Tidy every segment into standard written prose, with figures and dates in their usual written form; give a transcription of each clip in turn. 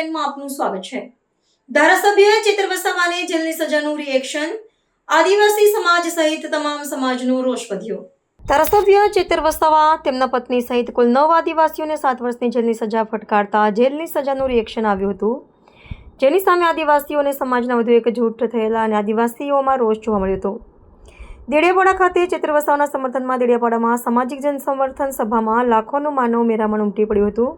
ઓનલાઈનમાં આપનું સ્વાગત છે। ધારાસભ્યોએ ચિત્ર વસાવાને જેલની સજાનું રિએક્શન, આદિવાસી સમાજ સહિત તમામ સમાજનો રોષ વધ્યો। ધારાસભ્ય ચિત્ર વસાવા તેમના પત્ની સહિત કુલ 9 આદિવાસીઓને 7 વર્ષની જેલની સજા ફટકારતા જેલની સજાનું રિએક્શન આવ્યું હતું, જેની સામે આદિવાસીઓ અને સમાજના વધુ એક જૂથ થયેલા અને આદિવાસીઓમાં રોષ જોવા મળ્યો હતો। દેડિયાપાડા ખાતે ચિત્ર વસાવાના સમર્થનમાં દેડિયાપાડામાં સામાજિક જનસમર્થન સભામાં લાખોનું માનવ મેરામણ ઉમટી પડ્યું હતું,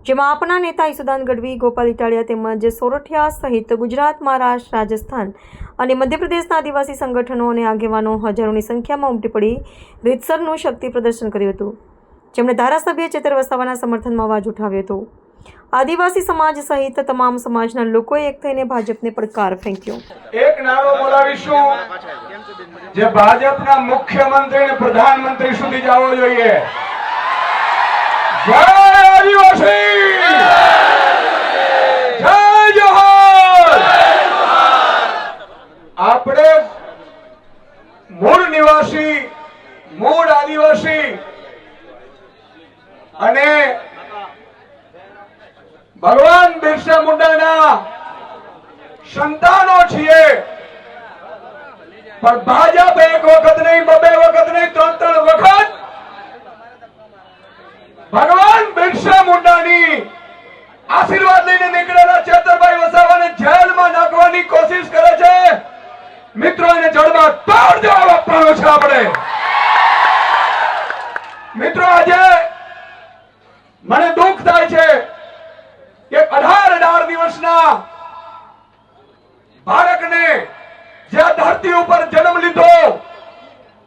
જેમાં આપના નેતા ઈસુદાન ગઢવી, ગોપાલ ઇટાલિયા તેમજ સોરઠિયા સહિત ગુજરાત, મહારાષ્ટ્ર, રાજસ્થાન અને મધ્યપ્રદેશના આદિવાસી સંગઠનો અને આગેવાનો હજારોની સંખ્યામાં ઉમટી પડી રીતસરનું શક્તિ પ્રદર્શન કર્યું હતું, જેમણે ધારાસભ્ય ચિત્ર વસાવાના સમર્થનમાં અવાજ ઉઠાવ્યો હતો। આદિવાસી સમાજ સહિત તમામ સમાજના લોકોએ એક થઈને ભાજપને પડકાર ફેંક્યો। એક નારો બોલાવીશું જે ભાજપના મુખ્યમંત્રી અને પ્રધાનમંત્રી સુધી જવો જોઈએ। જય આદિવાસી, જય જોહાર। આપણે મૂળ નિવાસી, મૂળ આદિવાસી અને ભગવાન બિરસા મુંડાના સંતાનો છીએ, પણ ભાજપ એક વખત નહીં, બે વખત નહીં, ત્રણ વખત ભગવાન બિરસા મુંડાની આશીર્વાદ લઈને નીકળેલા ચેતરભાઈ વસાવાને જેલમાં નાખવાની કોશિશ કરે છે। મિત્રો, એને જડમાં તોડ જવાબ આપવાનો છે આપણે। મિત્રો, આજે મને દુઃખ થાય છે કે 18 દિવસના બાળકને જે આ ધરતી ઉપર જન્મ લીધો,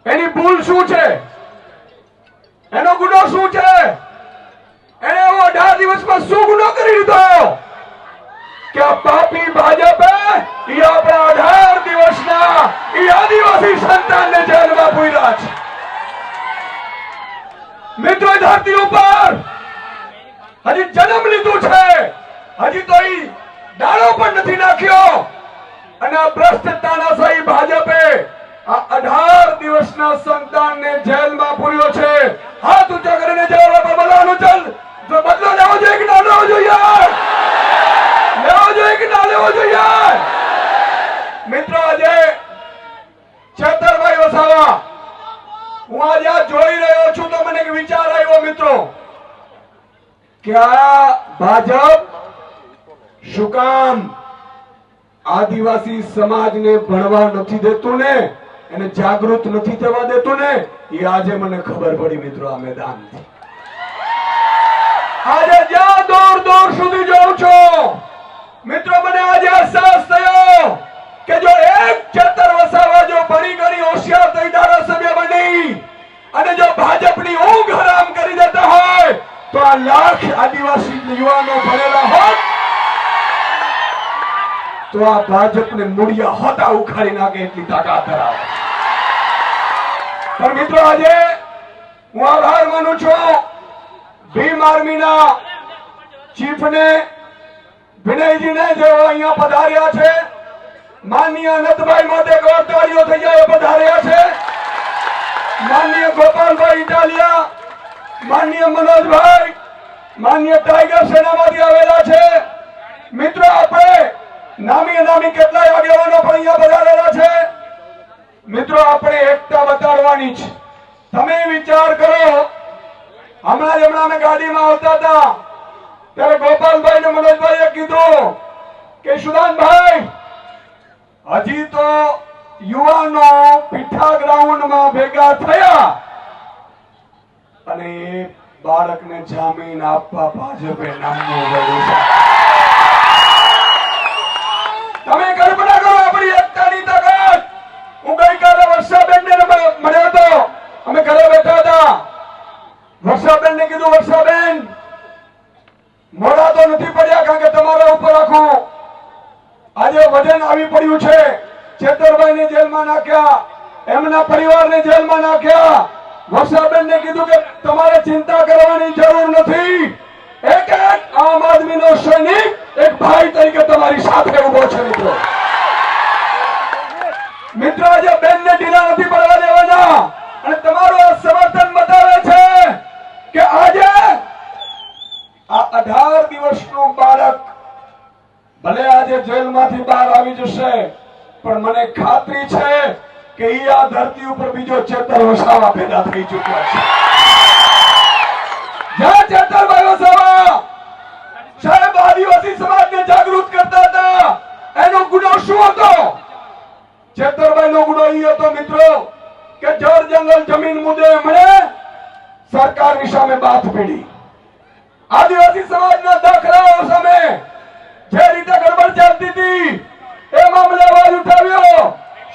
એની ભૂલ શું છે? એનો ગુનો શું છે? એને 18 દિવસમાં શું ગુનો કરી લીધો કે આ પાપી ભાજપે ઈ આપણા 18 દિવસના ઈ આદિવાસી સંતાનને જેલમાં પૂર્યા છે। મિત્રો, ધરતી ઉપર હજી જન્મ લીધું છે, હજી તો ઈ દાડો પણ નથી નાખ્યો, અને આ ભ્રષ્ટ તાનાશાહી ભાજપે આ 18 દિવસના સંતાનને જેલમાં પૂર્યો છે। હાથ ઊંચો કરીને જવાબ આપો બધાનું। ચાલ, જો બદલો લેવો જોઈએ કે ના લેવો જોઈએ? લેવો જોઈએ કે ના લેવો જોઈએ? મિત્રો, આજે ચેતરભાઈ વસાવા, હું આજે આ જોઈ રહ્યો છું તો મને એક વિચાર આવ્યો મિત્રો, કે આ ભાજપ શું કામ આદિવાસી સમાજને ભણવા નથી દેતું ને, એને જાગૃત નથી થવા દેતું ને, એ આજે મને ખબર પડી મિત્રો આ મેદાનથી। આજે જ્યાં દૂર દૂર સુધી જોઉં છું મિત્રો, મને આજે અહેસાસ થયો કે જો એક ચેતર વસાવા જો ભણી ગણી હોશિયાર થઈ ધારાસભ્ય બની અને જો ભાજપની ઊંઘ હરામ કરી દેતા હોય તો આ લાખ આદિવાસી યુવાનો ભણેલા હોત તો આ ભાજપને મૂળિયા હોતા ઉખાડી નાખે એટલી તાકાત ધરાવે। પણ મિત્રો, આજે હું આભાર માનું છું ભીમ આર્મીના ચીફને, વિનયજીને, જેઓ અહીંયા પધાર્યા છે। માનનીય અનંતભાઈ માટે ગૌરવતાળીઓ થઈ જાય પધાર્યા છે। માનનીય ગોપાલભાઈ ઇટાલિયા, માનનીય મનોજભાઈ, માનનીય ટાઈગર સેનામાંથી આવેલા છે। મિત્રો, આપણે નામી કેટલાય આગેવાનો પણ અહીંયા પધારેલા છે। મિત્રો, આપણે એકતા બતાડવાની છે। તમે વિચાર કરો, હમણાં અમે ગાડીમાં આવતા હતા ત્યારે ગોપાલભાઈ ને મનોજભાઈએ કીધું કે સુદાનભાઈ, હજી તો યુવાનો પીઠા ગ્રાઉન્ડમાં ભેગા થયા અને એ બાળકને જામીન આપવા ભાજપે નામું વળ્યું છે। તમે કલ્પના કરો આપણી એકતાની તાકાત। હું ગઈકાલે વર્ષાબેનને મળ્યો હતો, અમે ઘરે બેઠા હતા। વર્ષાબેનને કીધું, વર્ષાબેન, મોડા તો નથી પડ્યા કારણ કે તમારા ઉપર આખું આજે વજન આવી પડ્યું છે। ચેતરભાઈને જેલમાં નાખ્યા, એમના પરિવારને જેલમાં નાખ્યા। વર્ષાબેનને કીધું કે તમારે ચિંતા કરવાની જરૂર નથી, એક એક આમ આદમીનો સૈનિક એક ભાઈ તરીકે તમારી સાથે ઉભો છે। મિત્રો, આજે બેનને ઢીલા નથી પડવા દેવાના, અને તમારું આ સમર્થન બતાવે છે કે આજે આ 18 દિવસનું બાળક જેલમાંથી બહાર આવી જશે, પણ મને ખાતરી છે કે ઈ આ ધરતી ઉપર બીજો ચેતર વસાવા પેદા થઈ ચૂક્યો છે. જ્યાં ચેતરભાઈ વસાવા સાહેબ આદિવાસી સમાજને જાગૃત કરતા હતા, એનો ગુનો શું હતો? ચેતરભાઈ નો ગુનો એ હતો મિત્રો કે જળ જંગલ જમીન મુદ્દે એમણે સરકારની સામે બાથ પીડી. આદિવાસી સમાજના દાખલાઓ સામે જે રીતે ગડબડ ચાલતી હતી એ મામલે અવાજ ઉઠાવ્યો,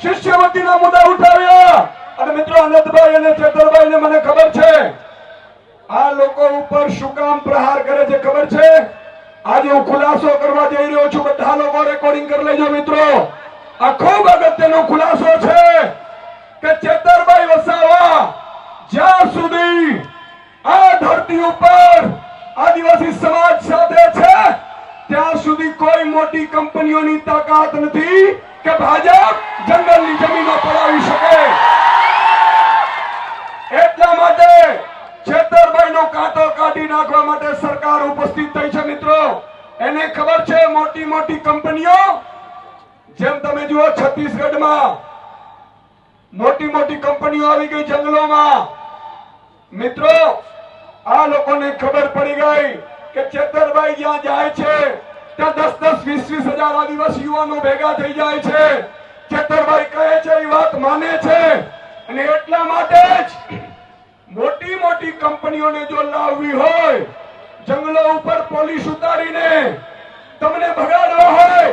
શિષ્યવૃત્તિના મુદ્દા ઉઠાવ્યા. અને મિત્રો અનંતભાઈ અને ચેતરભાઈને મને ખબર છે આ લોકો ઉપર શું કામ પ્રહાર કરે છે ખબર છે? આજે હું ખુલાસો કરવા જઈ રહ્યો છું. બધા લોકો રેકોર્ડિંગ કરી લેજો મિત્રો. આ ખૂબ અગત્યનો ખુલાસો છે કે ચેતરભાઈ વસાવા જ્યાં સુધી આ ધરતી ઉપર આદિવાસી સમાજ સાથે છે ત્યાં સુધી કોઈ મોટી કંપનીઓની તાકાત નથી કે ભાજપ જંગલની જમીનો પડાવી શકે. એટલા માટે ચેતરભાઈનો કાંટો કાઢી નાખવા માટે સરકાર ઉપસ્થિત થઈ છે મિત્રો. એને ખબર છે મોટી મોટી કંપનીઓ, જેમ તમે જુઓ છત્તીસગઢમાં મોટી મોટી કંપનીઓ આવી ગઈ જંગલોમાં. મિત્રો આ લોકોને ખબર પડી ગઈ કે ચેતરભાઈ જ્યાં જાય છે ત્યાં 10-20 હજાર આદિવાસી યુવાનો ભેગા થઈ જાય છે. ચેતરભાઈ કહે છે એ વાત માને છે, અને એટલા માટે જ મોટી મોટી કંપનીઓને જો લાવવી હોય, જંગલો ઉપર પોલીસ ઉતારીને તમને ભગાડવા હોય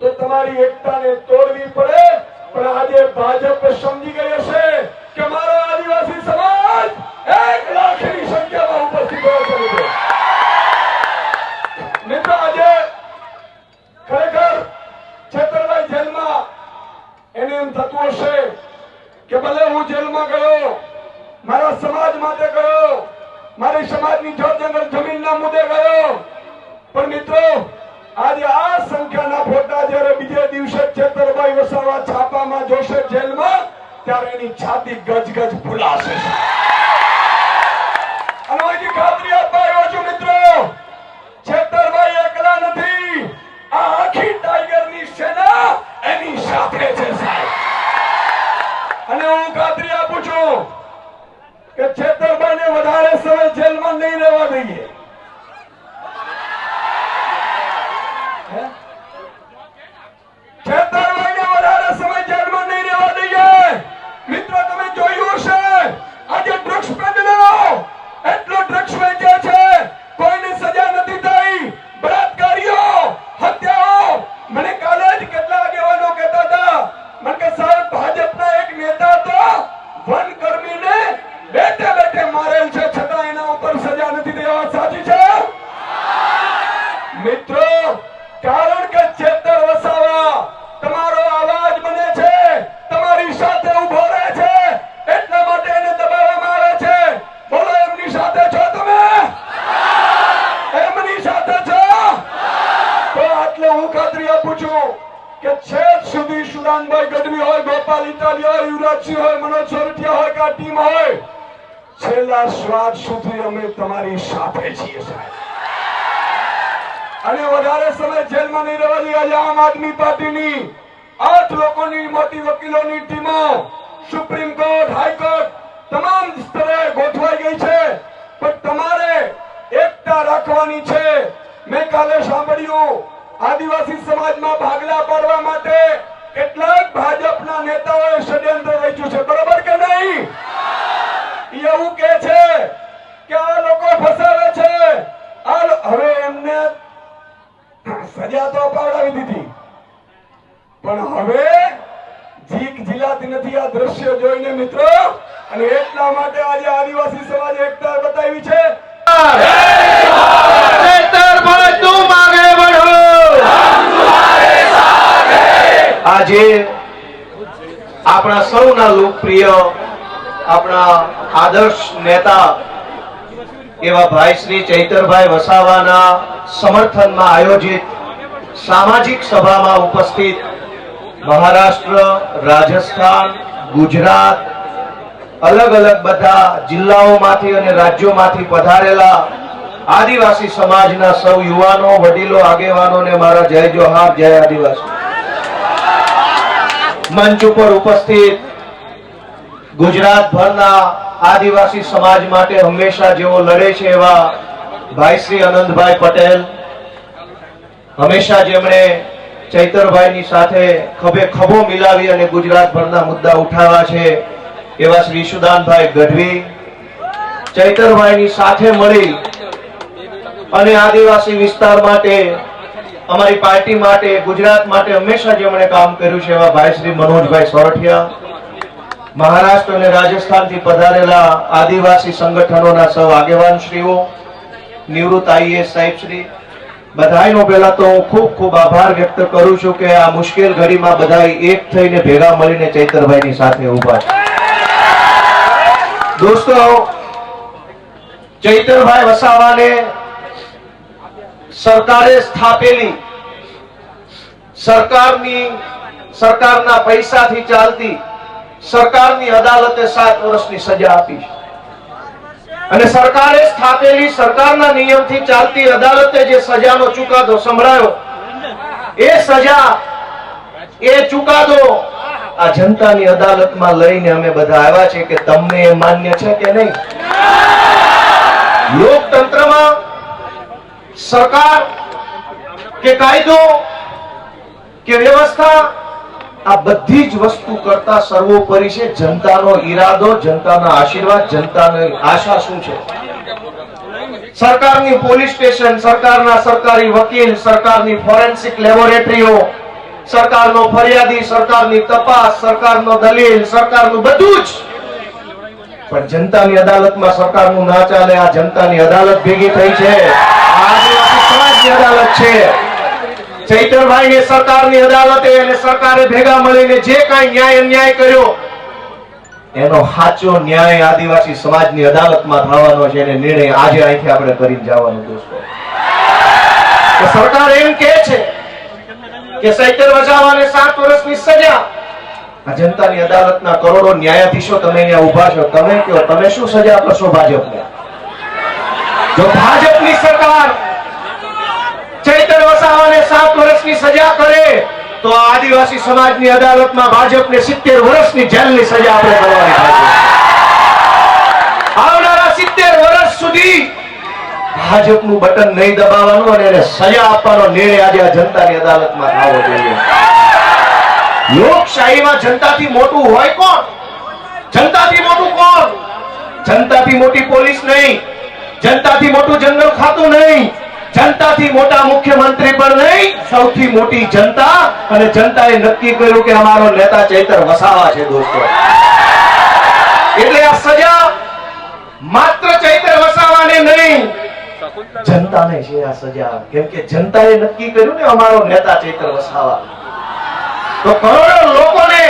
તો તમારી એકતાને તોડવી પડે. પણ આજે ભાજપ સમજી ગઈ હશે કે મારો આદિવાસી સમાજ 1 લાખની સંખ્યામાં ઉપસ્થિત થયો છે. મિત્રો આજે ખરેખર ચેતરભાઈ જેલમાં એને એમ થતું હશે કે ભલે હું જેલમાં ગયો, મારા સમાજ માટે ગયો, મારી સમાજની જળ જંગલ જમીનના મુદ્દે ગયો, પણ મિત્રો આજે આ સંખ્યાના ફોટા જ્યારે બીજે દિવસે ચેતરભાઈ વસાવા છાપામાં જોશે જેલમાં, ત્યારે એની છાતી ગજગજ ફૂલાશે. અને અહીંથી ખાતરી આપવા આવ્યો છું મિત્રો, ચેતરભાઈ એકલા નથી, આ આખી ટાઈગરની સેના એની સાથે છે સાહેબ. અને હું ખાતરી આપું છું કે ચેતરભાઈને વધારે સમય જેલમાં નહીં રહેવા દઈએ. ચેતરભાઈને વધારે સમય જેલમાં નહીં રહેવા દઈએ. મિત્રો તમે જોયું હશે આજે ડ્રગ્સ પેડલરો એટલો ડ્રગ્સ વેચે છે, કોઈને સજા નથી થઈ. બળાત્કારીઓ, હત્યાઓ. મને કાલે જ કેટલા આગેવાનો કહેતા હતા, મને કે સાહેબ ભાજપના એક નેતા તો વનકર્મીને બેઠે બેઠે મારેલ છે, છતાં એના ઉપર સજા નથી થઈ. વાત સાચી છે મિત્રો? કારણ કે ચેતર વસાવા તમારો અવાજ બને છે, તમારી સાથે ઉભો રહે છે, એટલા માટે એને દબાવવામાં આવે છે. બોલો એમની સાથે છો તમે? એમની સાથે છો? તો આટલે હું ખાતરી આપું છું કે છેક સુધી સુદાનભાઈ ગઢવી હોય, ગોપાલ ઇટાલી હોય, યુવરાજસિંહ હોય, મનોજ સોરઠિયા હોય કે આ ટીમ હોય, છેલ્લા શ્વાસ સુધી અમે તમારી સાથે છીએ સાહેબ. અને વધારે સમય જેલમાં નહીં રહેવા દઈએ. આજે આમ આદમી પાર્ટીની 8 લોકોની મોટી વકીલોની ટીમો સુપ્રીમ કોર્ટ, હાઈકોર્ટ તમામ સ્તરે ગોઠવાઈ ગઈ છે, પણ તમારે એકતા રાખવાની છે. મેં કાલે સાંભળ્યું આદિવાસી સમાજમાં ભાગલા પાડવા માટે કેટલાક ભાજપના નેતાઓએ ષડયંત્ર રચ્યું છે, બરોબર કે નહીં? એવું કે છે કે આ લોકો ફસાવે છે. હવે એમને સજા તો અપાવડાવી દીધી, પણ હવે જીક જીલાતી નથી આ દ્રશ્ય જોઈને મિત્રો. અને એટલા માટે આજે આદિવાસી સમાજે એકતા બતાવી છે. આજે આપણા સૌના લોકપ્રિય, આપણા આદર્શ નેતા એવા ભાઈ શ્રી ચૈતરભાઈ વસાવાના સમર્થનમાં આયોજિત સામાજિક સભામાં ઉપસ્થિત મહારાષ્ટ્ર, રાજસ્થાન, ગુજરાત, અલગ અલગ બધા જિલ્લાઓમાંથી અને રાજ્યોમાંથી પધારેલા આદિવાસી સમાજના સૌ યુવાનો, વડીલો, આગેવાનોને મારા જય જોહાર, જય આદિવાસી. મંચ ઉપર ઉપસ્થિત ગુજરાતભરના આદિવાસી સમાજ માટે હંમેશા જેઓ લડે છે એવા ભાઈ શ્રી અનંતભાઈ પટેલ, હંમેશા જેમણે ચૈતરભાઈની સાથે ખભે ખભો મિલાવી અને ગુજરાતભરના મુદ્દા ઉઠાવ્યા છે એવા શ્રી સુદાનભાઈ ગઢવી, ચૈતરભાઈની સાથે મળી અને આદિવાસી વિસ્તાર માટે, અમારી પાર્ટી માટે, ગુજરાત માટે હંમેશા જેમણે કામ કર્યું છે એવા ભાઈ શ્રી મનોજભાઈ સોરઠિયા, મહારાષ્ટ્ર અને રાજસ્થાનથી પધારેલા આદિવાસી સંગઠનોના સૌ આગેવાનશ્રીઓ, નિવૃત્ત આઈએએસ સાહેબશ્રી, બધાયનો પહેલા તો હું ખૂબ ખૂબ આભાર વ્યક્ત કરું છું કે આ મુશ્કેલ ઘડીમાં બધા એક થઈને ભેગા મળીને ચૈતરભાઈની સાથે ઉભા છે. દોસ્તો, ચૈતરભાઈ વસાવાને સરકારે સ્થાપેલી સરકારના પૈસાથી ચાલતી સરકારની અદાલતે 7 વર્ષની સજા આપી છે અને સરકારે સ્થાપેલી સરકારના નિયમથી ચાલતી અદાલતે જે સજાનો ચુકાદો સંભળાયો, એ સજા, એ ચુકાદો આ જનતાની અદાલતમાં લઈને અમે બધા આવ્યા છે કે તમને એ માન્ય છે કે નહીં. લોકતંત્રમાં સરકાર કે કાયદો કે વ્યવસ્થા, આ બધી જ વસ્તુ કરતા સર્વોપરી છે જનતાનો ઈરાદો, જનતાના આશીર્વાદ, જનતાની આશા શું છે. સરકારની પોલીસ સ્ટેશન, સરકારના સરકારી વકીલ, સરકારની ફોરેન્સિક લેબોરેટરીઓ, સરકારનો ફરિયાદી, સરકારની તપાસ, સરકારનો દલીલ, સરકારનું બધું જ. પણ જનતાની અદાલતમાં સરકારનું ના ચાલે. આ જનતાની અદાલત ભેગી થઈ છે, આદિવાસી સમાજની અદાલત છે. ચૈતરભાઈને સરકારની અદાલતે અને સરકારે ભેગા મળીને જે કાંઈ ન્યાય અન્યાય કર્યો, એનો સાચો ન્યાય આદિવાસી સમાજની અદાલતમાં થવાનો છે અને નિર્ણય આજે અહીંથી આપણે કરીને જવાનો. દોસ્તો, સરકાર એમ કહે છે કે ચૈતર વસાવાને 7 વર્ષની સજા. આ જનતાની અદાલતના કરોડો ન્યાયાધીશો તમે અહીંયા ઉભા છો, તમે કહો તમે શું સજા કરશો ભાજપને? જો ભાજપની સરકાર ચૈતર વસાવાને 7 વર્ષની સજા કરે તો આદિવાસી સમાજની અદાલતમાં ભાજપને 70 વર્ષની જેલની સજા આપણે કરવાની છે. આવનારા 70 વર્ષ સુધી ભાજપનું બટન નહીં દબાવવાનું અને એને સજા આપવાનો નિર્ણય આજે આ જનતાની અદાલતમાં થવો જોઈએ. લોકશાહીમાં જનતાથી મોટું હોય કોણ? જનતાથી મોટું કોણ? જનતાથી મોટી પોલીસ નહીં, જનતાથી મોટું જંગલ ખાતું નહીં, જનતાથી મોટા મુખ્યમંત્રી પણ નહીં, સૌથી મોટી જનતા. અને જનતાએ નક્કી કર્યું કે અમારો નેતા ચૈતર વસાવા છે. દોસ્તો, એટલે આ સજા માત્ર ચૈતર વસાવાને નહીં, જનતાને છે આ સજા. કેમ કે જનતાએ નક્કી કર્યું ને અમારો નેતા ચૈતર વસાવા. તો કરોડો લોકોને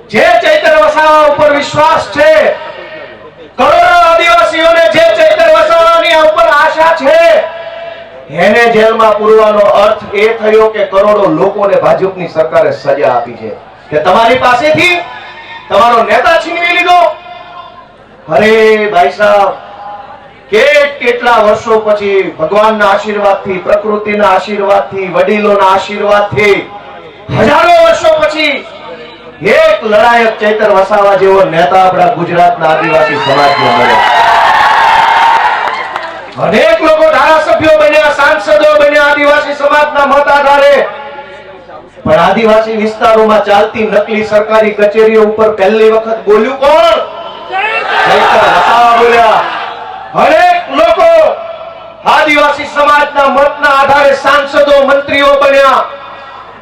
જે ચૈતર વસાવા ઉપર વિશ્વાસ છે, કરોડો આદિવાસીઓને જે ચૈતર વસાવાની ઉપર આશા છે, એને જેલમાં પૂરવાનો અર્થ એ થયો કે કરોડો લોકોને ભાજપની સરકારે સજા આપી છે કે તમારી પાસેથી તમારો નેતા છીનવી લીધો. અરે ભાઈ સાહેબ, કેટલા વર્ષો પછી ભગવાનના આશીર્વાદથી, પ્રકૃતિના આશીર્વાદથી, વડીલોના આશીર્વાદથી, હજારો વર્ષો પછી એક લડાયક ચૈતર વસાવા જેવો નેતા આપણા ગુજરાતના આદિવાસી સમાજને મળ્યો. અનેક લોકો ધારાસભ્યો બન્યા, સાંસદો બન્યા આદિવાસી સમાજના મત આધારે. પણ આદિવાસી વિસ્તારોમાં ચાલતી નકલી સરકારી કચેરીઓ ઉપર પહેલી વખત બોલ્યું કોણ? ચૈતર વસાવા બોલ્યા. અનેક લોકો આદિવાસી સમાજના મતના આધારે સાંસદો, મંત્રીઓ બન્યા.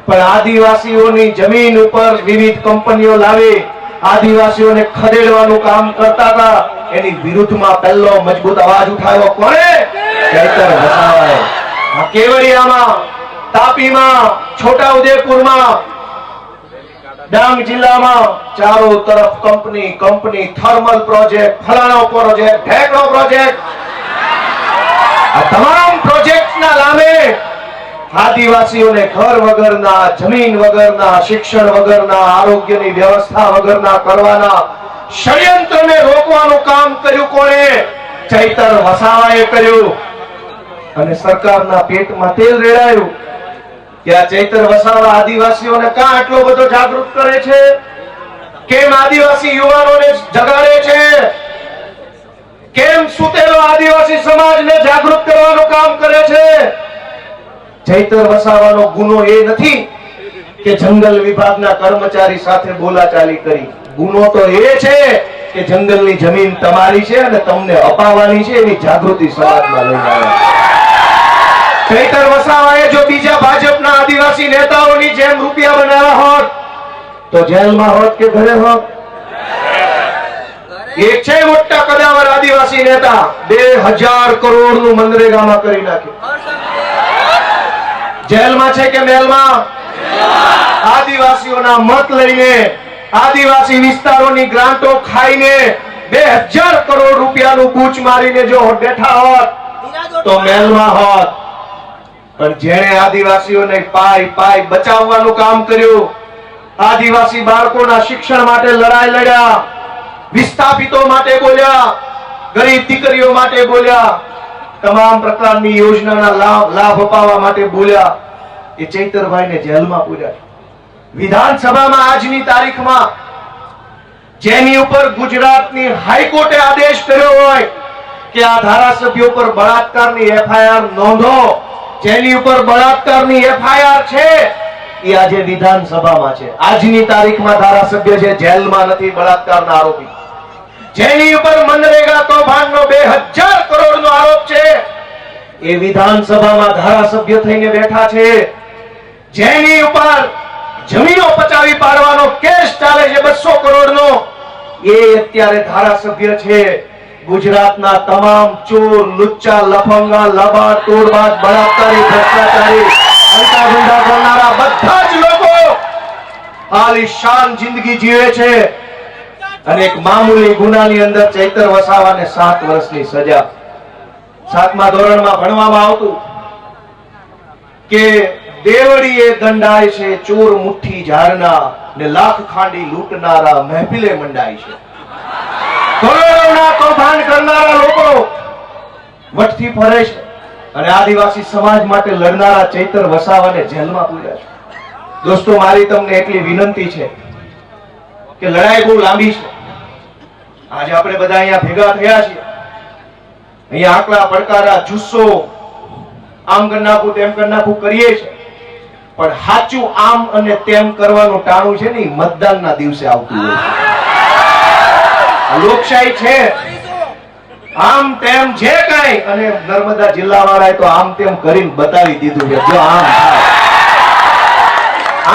પણ આદિવાસીઓની જમીન ઉપર વિવિધ કંપનીઓ લાવી આદિવાસીઓને ખદેડવાનું કામ કરતા હતા. એની વિરુદ્ધમાં પહેલો મજબૂત અવાજ ઉઠાવ્યો કોણે? ચૈતર વસાવાએ. આ કેવડિયામાં, તાપીમાં, છોટાઉદેપુરમાં, ડાંગ જિલ્લામાં ચારો તરફ કંપની, થર્મલ પ્રોજેક્ટ, ફલાણો પ્રોજેક્ટ, ઢેકણો પ્રોજેક્ટ. આ તમામ પ્રોજેક્ટના નામે આદિવાસીઓને ઘર વગરના, જમીન વગરના, શિક્ષણ વગરના, આરોગ્યની વ્યવસ્થા વગરના કરવાના ષડયંત્રને રોકવાનું કામ કર્યું કોણે? ચૈતર વસાવાએ કર્યું અને સરકારના પેટમાં તેલ રેડાયું કે આ ચૈતર વસાવા આદિવાસીઓને કાં આટલો બધો જાગૃત કરે છે, કેમ આદિવાસી યુવાનોને જગાડે છે, કેમ સુતેલો આદિવાસી સમાજને જાગૃત કરવાનું કામ કરે છે. ચૈતર વસાવાનો ગુનો એ નથી કે જંગલ વિભાગના કર્મચારી સાથે બોલાચાલી કરી. ગુનો તો એ છે કે જંગલની જમીન તમારી છે અને તમને અપાવવાની છે એવી જાગૃતિ સમાજમાં લઈ આવ્યા. ચૈતર વસાવાએ જો બીજા ભાજપના આદિવાસી નેતાઓની જેમ રૂપિયા બનાવ્યા હોત તો જેલમાં હોત કે ઘરે હોત? એક છે મોટા કદાવર આદિવાસી નેતા 2000 કરોડનું મનરેગામાં કરી નાખ્યું. જેલમાં છે કે મેલમાં? આદિવાસીઓના મત લઈને, આદિવાસી વિસ્તારોની ગ્રાન્ટો ખાઈને 2000 કરોડ રૂપિયાનું બૂચ મારીને જો બેઠા હોત તો મેલમાં હોત. પણ જેણે આદિવાસીઓને પાય બચાવવાનું કામ કર્યું, આદિવાસી બાળકોના શિક્ષણ માટે લડાઈ લડ્યા, વિસ્થાપિતો માટે બોલ્યા, ગરીબ દીકરીઓ માટે બોલ્યા, તમામ પ્રકારની યોજનાના લાભ અપાવવા માટે બોલ્યા, એ ચૈતરભાઈને જેલમાં પૂર્યા. વિધાનસભામાં આજની તારીખમાં જેની ઉપર ગુજરાતની હાઈકોર્ટે આદેશ કર્યો હોય કે આ ધારાસભ્યો પર બળાત્કારની એફઆઈઆર નોંધો, જેની ઉપર બળાત્કારની એફઆઈઆર છે એ આજે વિધાનસભામાં છે. આજની તારીખમાં ધારાસભ્ય છે, જેલમાં નથી બળાત્કારના આરોપી. જેની ઉપર મનરેગા કૌભાંડનો 2000 કરોડનો આરોપ છે એ વિધાનસભામાં ધારાસભ્ય થઈને બેઠા છે. જેની ઉપર જમીનો પચાવી પાડવાનો કેસ ચાલે છે 200 કરોડનો, એ અત્યારે ધારાસભ્ય છે. ગુજરાતના તમામ ચોર, લુચ્ચા, લફંગા, લબાડ, તોડબાજ, બળાત્કારી, ભ્રષ્ટાચારી, અંધાધુંધા કરનારા બધા જ લોકો આલીશાન જિંદગી જીવે છે. અને એક મામૂલી ગુનાની અંદર ચૈતર વસાવાને 7 વર્ષની સજા. 7મા ધોરણમાં ભણવામાં આવતું કે દેવડીએ દંડાય છે ચોર મુઠ્ઠી ઝાડના, ને લાખ ખાંડી લૂંટનારા મહેફિલે મંડાય છે. કરોડોના કૌભાંડ કરનારા લોકો વટથી ફરે છે અને આદિવાસી સમાજ માટે લડનારા ચૈતર વસાવાને જેલમાં પૂર્યા છે. દોસ્તો, મારી તમને એટલી વિનંતી છે કે લડાઈ બહુ લાંબી છે. આજે આપણે બધા અહીંયા ભેગા થયા છીએ, અહીંયા આકલા પડકારા, જુસ્સો, આમ કરી નાખું તેમ કરી નાખું કરીએ છીએ, પણ સાચું આમ અને તેમ કરવાનું ટાણું છે ને મતદાનના દિવસે આવતું હોય છે. લોકશાહી છે, આમ તેમ જે કાંઈ, અને નર્મદા જિલ્લા વાળાએ તો આમ તેમ કરીને બતાવી દીધું છે. જો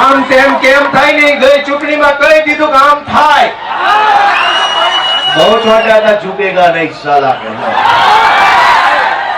આમ તેમ કેમ થાય નહીં, ગઈ ચૂંટણીમાં કહી દીધું કે આમ થાય. બહુ છોટા હતા, ઝૂકેગા નહીં સાલા.